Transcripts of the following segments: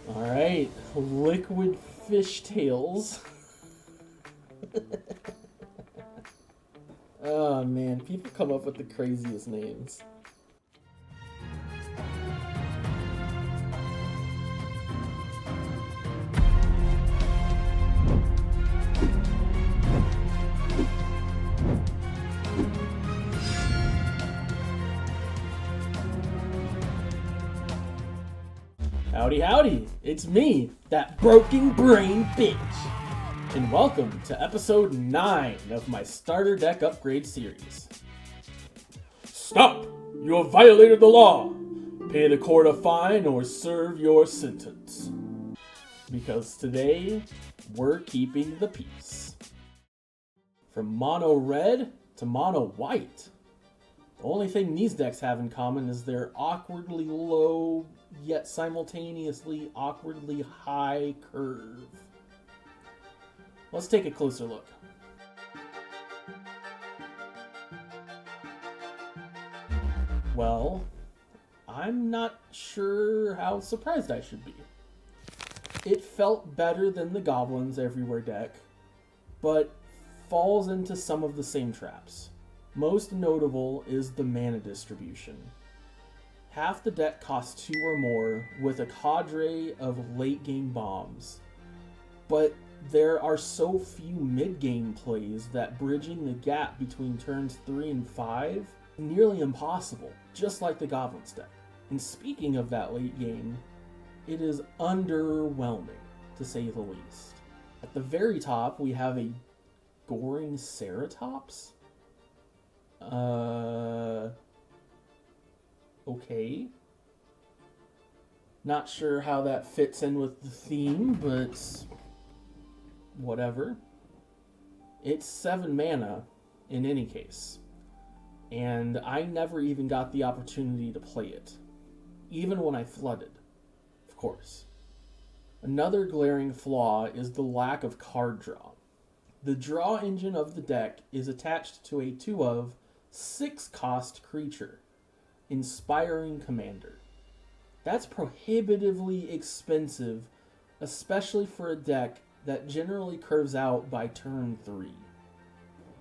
Alright, liquid fishtails. Oh man, people come up with the craziest names. Howdy, howdy! It's me, that broken brain bitch! And welcome to episode 9 of my starter deck upgrade series. Stop! You have violated the law! Pay the court a fine or serve your sentence. Because today, we're keeping the peace. From mono red to mono white. The only thing these decks have in common is their awkwardly low, yet simultaneously awkwardly high curve. Let's take a closer look. Well, I'm not sure how surprised I should be. It felt better than the Goblins Everywhere deck, but falls into some of the same traps. Most notable is the mana distribution. Half the deck costs 2 or more with a cadre of late game bombs. But there are so few mid game plays that bridging the gap between turns 3 and 5 is nearly impossible, just like the Goblins deck. And speaking of that late game, it is underwhelming, to say the least. At the very top, we have a Goring Ceratops? Okay. Not sure how that fits in with the theme, but whatever. It's 7 mana in any case. And I never even got the opportunity to play it. Even when I flooded, of course. Another glaring flaw is the lack of card draw. The draw engine of the deck is attached to a 2 of 6 cost creature, Inspiring Commander. That's prohibitively expensive, especially for a deck that generally curves out by turn 3.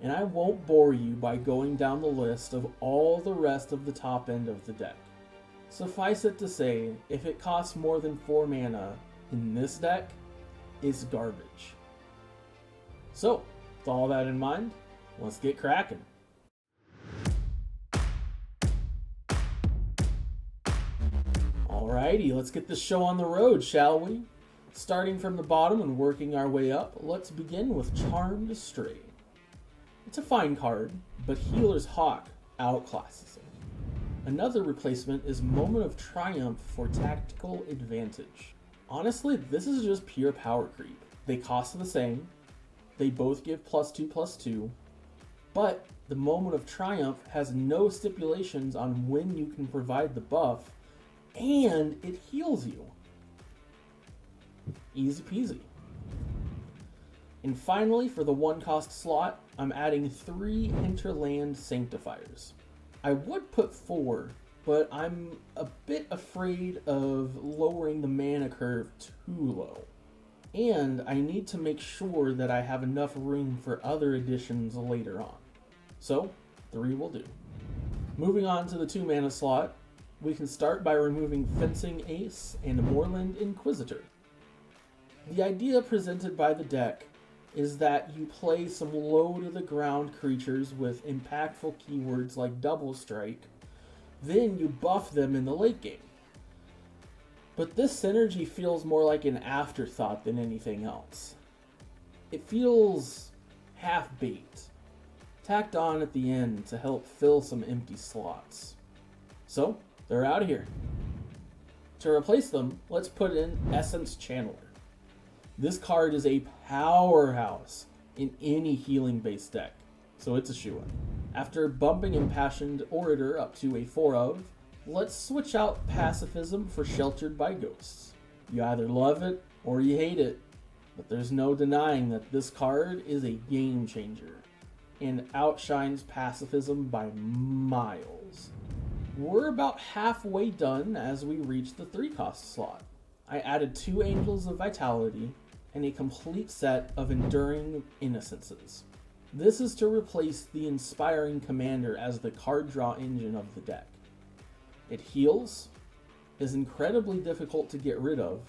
And I won't bore you by going down the list of all the rest of the top end of the deck. Suffice it to say, if it costs more than 4 mana in this deck, it's garbage. So, with all that in mind, let's get cracking. Alrighty, let's get this show on the road, shall we? Starting from the bottom and working our way up, let's begin with Charmed Stray. It's a fine card, but Healer's Hawk outclasses it. Another replacement is Moment of Triumph for tactical advantage. Honestly, this is just pure power creep. They cost the same, they both give +2/+2, but the Moment of Triumph has no stipulations on when you can provide the buff, and it heals you. Easy peasy. And finally, for the 1 cost slot, I'm adding 3 Hinterland Sanctifiers. I would put 4, but I'm a bit afraid of lowering the mana curve too low. And I need to make sure that I have enough room for other additions later on. So, 3 will do. Moving on to the 2 mana slot, we can start by removing Fencing Ace and Moorland Inquisitor. The idea presented by the deck is that you play some low to the ground creatures with impactful keywords like Double Strike, then you buff them in the late game. But this synergy feels more like an afterthought than anything else. It feels half-baked, tacked on at the end to help fill some empty slots. So, they're out of here. To replace them, let's put in Essence Channeler. This card is a powerhouse in any healing-based deck, so it's a shoo-in. After bumping Impassioned Orator up to a 4 of, let's switch out Pacifism for Sheltered by Ghosts. You either love it or you hate it, but there's no denying that this card is a game changer and outshines Pacifism by miles. We're about halfway done as we reach the 3 cost slot. I added 2 Angels of Vitality and a complete set of Enduring Innocences. This is to replace the Inspiring Commander as the card draw engine of the deck. It heals, is incredibly difficult to get rid of,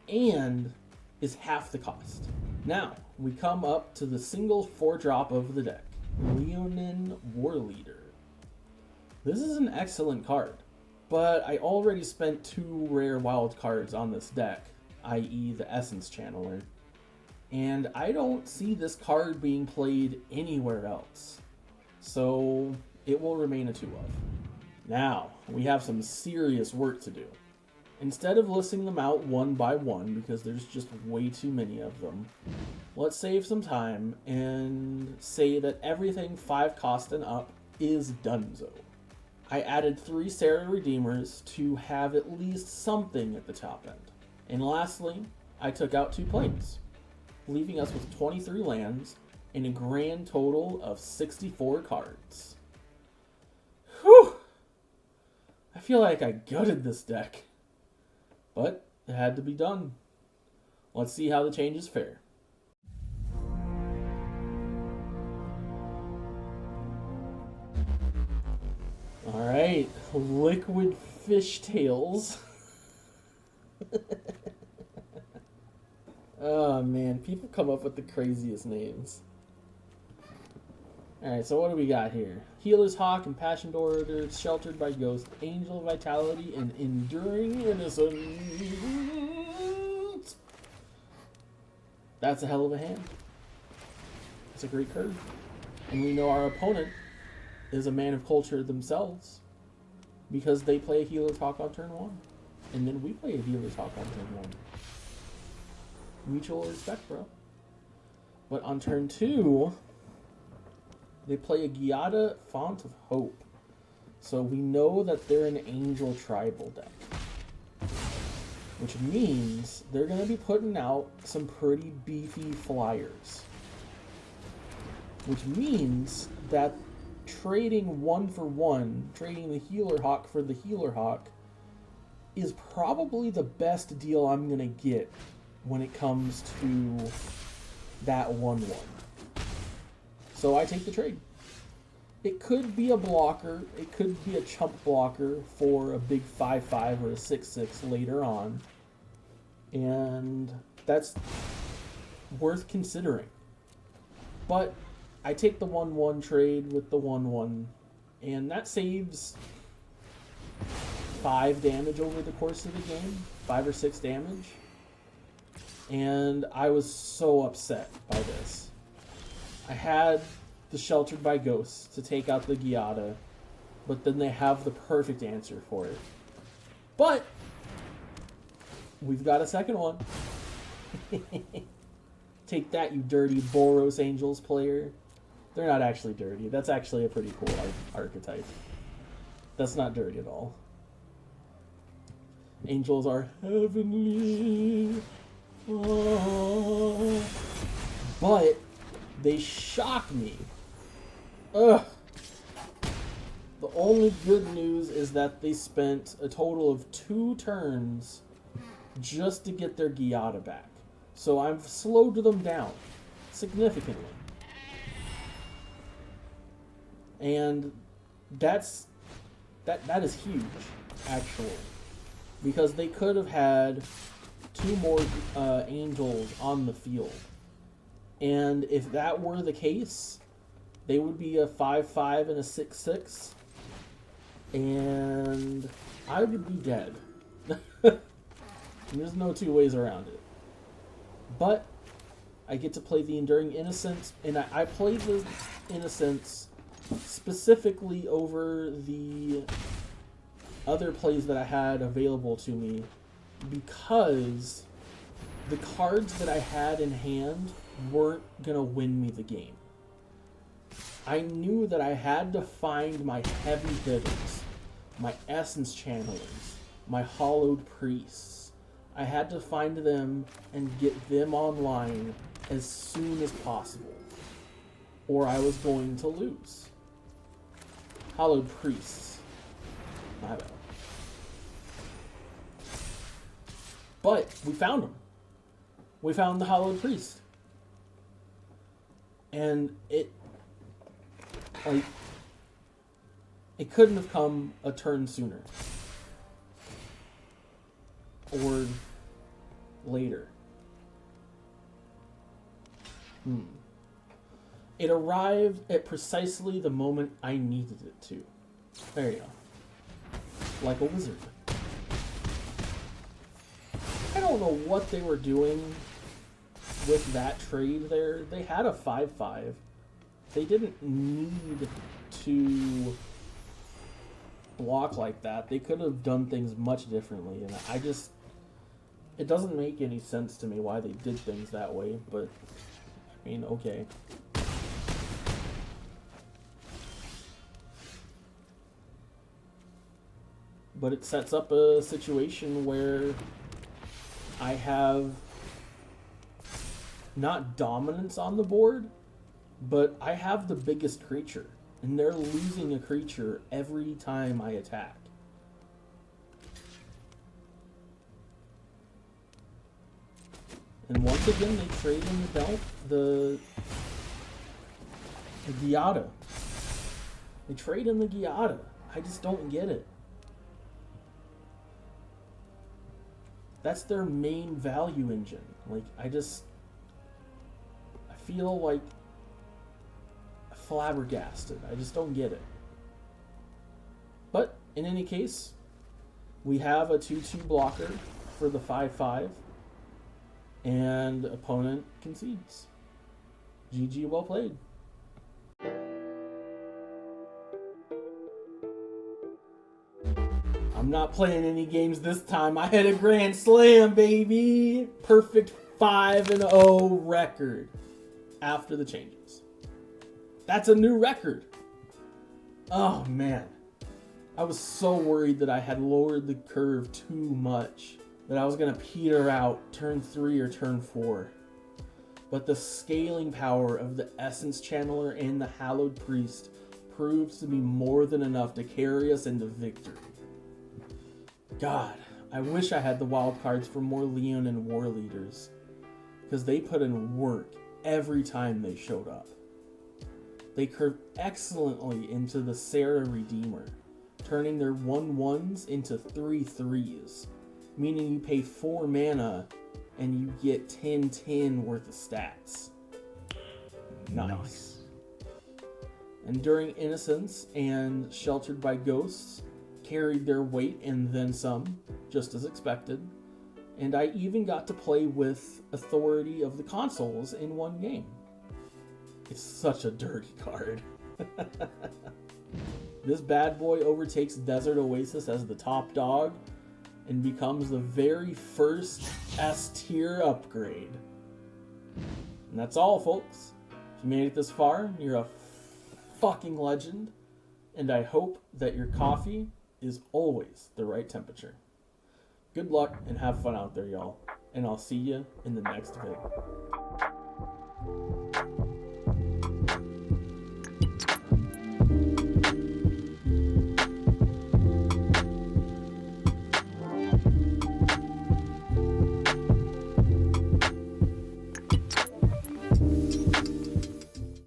and is half the cost. Now, we come up to the single 4-drop of the deck, Leonin Warleader. This is an excellent card, but I already spent 2 rare wild cards on this deck, i.e. the Essence Channeler, and I don't see this card being played anywhere else, so it will remain a 2-of. Now, we have some serious work to do. Instead of listing them out one by one, because there's just way too many of them, let's save some time and say that everything 5 cost and up is donezo. I added 3 Sarah Redeemers to have at least something at the top end. And lastly, I took out 2 planes, leaving us with 23 lands and a grand total of 64 cards. Whew! I feel like I gutted this deck, but it had to be done. Let's see how the changes fare. Alright, Liquid Fishtails. Oh man, people come up with the craziest names. Alright, so what do we got here? Healer's Hawk, Impassioned Orator, Sheltered by Ghost, Angel of Vitality, and Enduring Innocence. That's a hell of a hand. It's a great card. And we know our opponent is a man of culture themselves, because they play a Healer's Hawk on turn 1. And then we play a Healer's Hawk on turn 1. Mutual respect, bro. But on turn 2, they play a Giada Font of Hope. So we know that they're an Angel Tribal deck. Which means they're going to be putting out some pretty beefy flyers. Which means that trading 1 for 1, trading the Healer Hawk for the Healer Hawk, is probably the best deal I'm going to get when it comes to that 1-1. So I take the trade. It could be a blocker, it could be a chump blocker for a big 5-5 or a 6-6 later on. And that's worth considering. But I take the 1-1 trade with the 1-1, and that saves 5 damage over the course of the game, 5 or 6 damage. And I was so upset by this. I had the Sheltered by Ghosts to take out the Giada, but then they have the perfect answer for it. But we've got a second one. Take that, you dirty Boros Angels player. They're not actually dirty. That's actually a pretty cool archetype. That's not dirty at all. Angels are heavenly. Oh. But they shock me. Ugh. The only good news is that they spent a total of 2 turns just to get their Giada back. So I've slowed them down significantly. And that is huge, actually. Because they could have had 2 more angels on the field. And if that were the case, they would be a 5-5 and a 6-6. And I would be dead. There's no 2 ways around it. But I get to play the Enduring Innocence, and I play the Innocence specifically over the other plays that I had available to me, because the cards that I had in hand weren't going to win me the game. I knew that I had to find my heavy hitters, my Essence Channelers, my Hollowed Priests. I had to find them and get them online as soon as possible, or I was going to lose. Hollowed Priests. My bad. But we found him. We found the Hallowed Priest. And it couldn't have come a turn sooner. Or later. It arrived at precisely the moment I needed it to. There you go. Like a wizard. I don't know what they were doing with that trade there. They had a 5/5. They didn't need to block like that. They could have done things much differently, and it doesn't make any sense to me why they did things that way, but I mean, okay. But it sets up a situation where I have not dominance on the board, but I have the biggest creature, and they're losing a creature every time I attack. And once again, they trade in the Giada. They trade in the Giada. I just don't get it. That's their main value engine. Like, I feel like flabbergasted. I just don't get it. But, in any case, we have a 2/2 blocker for the 5/5. And opponent concedes. GG, well played. I'm not playing any games this time. I had a grand slam, baby. Perfect 5-0 record after the changes. That's a new record. Oh, man. I was so worried that I had lowered the curve too much, that I was going to peter out turn 3 or turn 4. But the scaling power of the Essence Channeler and the Hallowed Priest proves to be more than enough to carry us into victory. God, I wish I had the wild cards for more Leon and War Leaders, because they put in work every time they showed up. They curved excellently into the Sarah Redeemer, turning their 1/1s into 3/3s. Meaning you pay 4 mana and you get 10/10 worth of stats. Nice. And during Innocence and Sheltered by Ghosts, carried their weight and then some, just as expected. And I even got to play with Authority of the Consoles in one game. It's such a dirty card. This bad boy overtakes Desert Oasis as the top dog and becomes the very first S-tier upgrade. And that's all, folks. If you made it this far, you're a fucking legend. And I hope that your coffee is always the right temperature. Good luck and have fun out there, y'all. And I'll see you in the next vid.